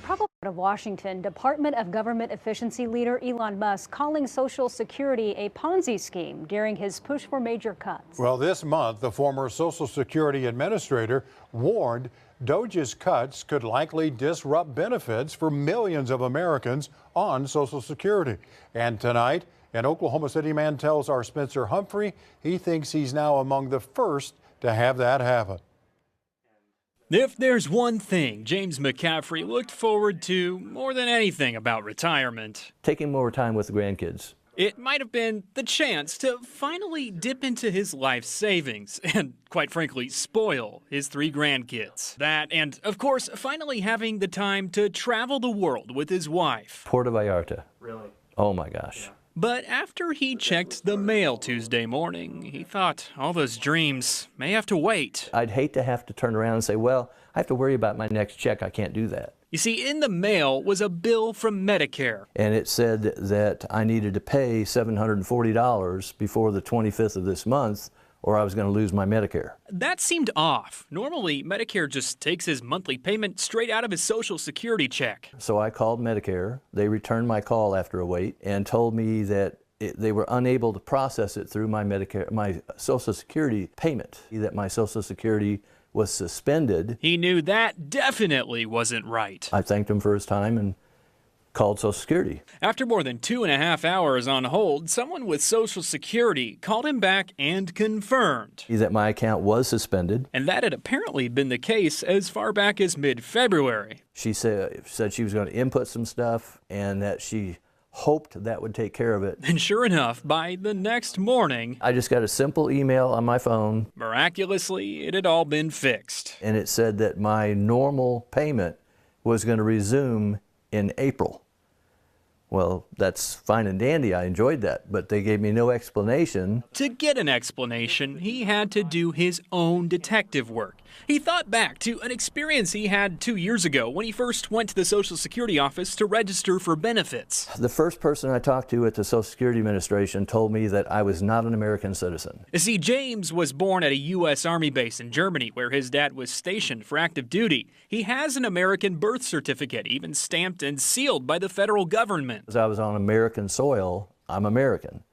Probably out of Washington, Department of Government Efficiency leader Elon Musk calling Social Security a Ponzi scheme during his push for major cuts. Well, this month, the former Social Security administrator warned DOGE's cuts could likely disrupt benefits for millions of Americans on Social Security. And tonight, an Oklahoma City man tells our Spencer Humphrey he thinks he's now among the first to have that happen. If there's one thing James McCaffrey looked forward to more than anything about retirement, taking more time with the grandkids. It might have been the chance to finally dip into his life savings and, quite frankly, spoil his 3 grandkids. That and, of course, finally having the time to travel the world with his wife. Puerto Vallarta. Really? Oh my gosh. Yeah. But after he checked the mail Tuesday morning, he thought all those dreams may have to wait. I'd hate to have to turn around and say, well, I have to worry about my next check. I can't do that. You see, in the mail was a bill from Medicare. And it said that I needed to pay $740 before the 25th of this month, or I was going to lose my Medicare. That seemed off. Normally, Medicare just takes his monthly payment straight out of his Social Security check. So I called Medicare. They returned my call after a wait and told me that they were unable to process it through my Medicare, my Social Security payment, that my Social Security was suspended. He knew that definitely wasn't right. I thanked him for his time and called Social Security. After more than 2.5 hours on hold, someone with Social Security called him back and confirmed that my account was suspended. And that had apparently been the case as far back as mid-February. She said she was going to input some stuff and that she hoped that would take care of it. And sure enough, by the next morning, I just got a simple email on my phone. Miraculously, it had all been fixed. And it said that my normal payment was going to resume in April. Well, that's fine and dandy. I enjoyed that, but they gave me no explanation. To get an explanation, he had to do his own detective work. He thought back to an experience he had 2 years ago when he first went to the Social Security office to register for benefits. The first person I talked to at the Social Security Administration told me that I was not an American citizen. You see, James was born at a U.S. Army base in Germany where his dad was stationed for active duty. He has an American birth certificate, even stamped and sealed by the federal government. As I was on American soil, I'm American.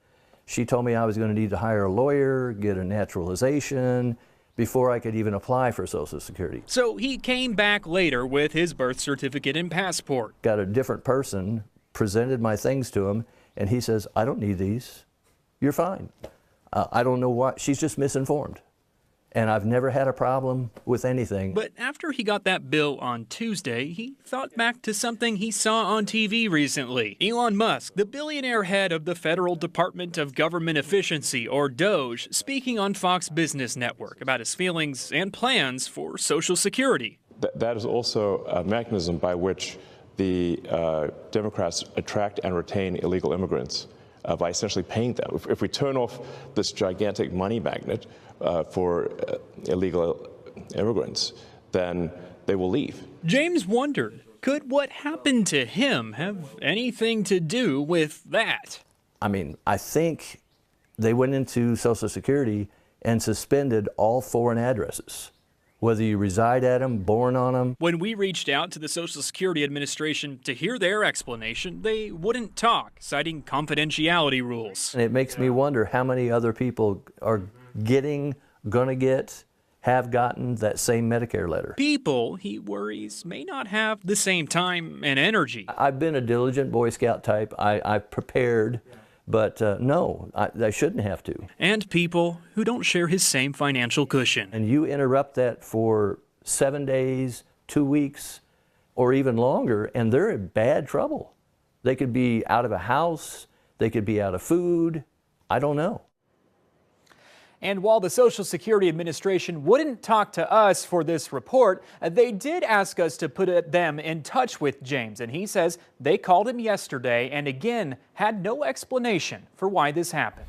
She told me I was going to need to hire a lawyer, get a naturalization, before I could even apply for Social Security. So he came back later with his birth certificate and passport. Got a different person, presented my things to him, and he says, I don't need these. You're fine. I don't know why. She's just misinformed. And I've never had a problem with anything. But after he got that bill on Tuesday, he thought back to something he saw on TV recently. Elon Musk, the billionaire head of the Federal Department of Government Efficiency, or DOGE, speaking on Fox Business Network about his feelings and plans for Social Security. That is also a mechanism by which the Democrats attract and retain illegal immigrants. By essentially paying them. If we turn off this gigantic money magnet for illegal immigrants, then they will leave. James wondered, could what happened to him have anything to do with that? I mean, I think they went into Social Security and suspended all foreign addresses, whether you reside at them, born on them. When we reached out to the Social Security Administration to hear their explanation, they wouldn't talk, citing confidentiality rules. And it makes me wonder how many other people are gonna get, have gotten that same Medicare letter. People, he worries, may not have the same time and energy. I've been a diligent Boy Scout type. I've prepared. But no, I shouldn't have to. And people who don't share his same financial cushion. And you interrupt that for 7 days, 2 weeks, or even longer, and they're in bad trouble. They could be out of a house, they could be out of food, I don't know. And while the Social Security Administration wouldn't talk to us for this report, they did ask us to put them in touch with James. And he says they called him yesterday and again had no explanation for why this happened.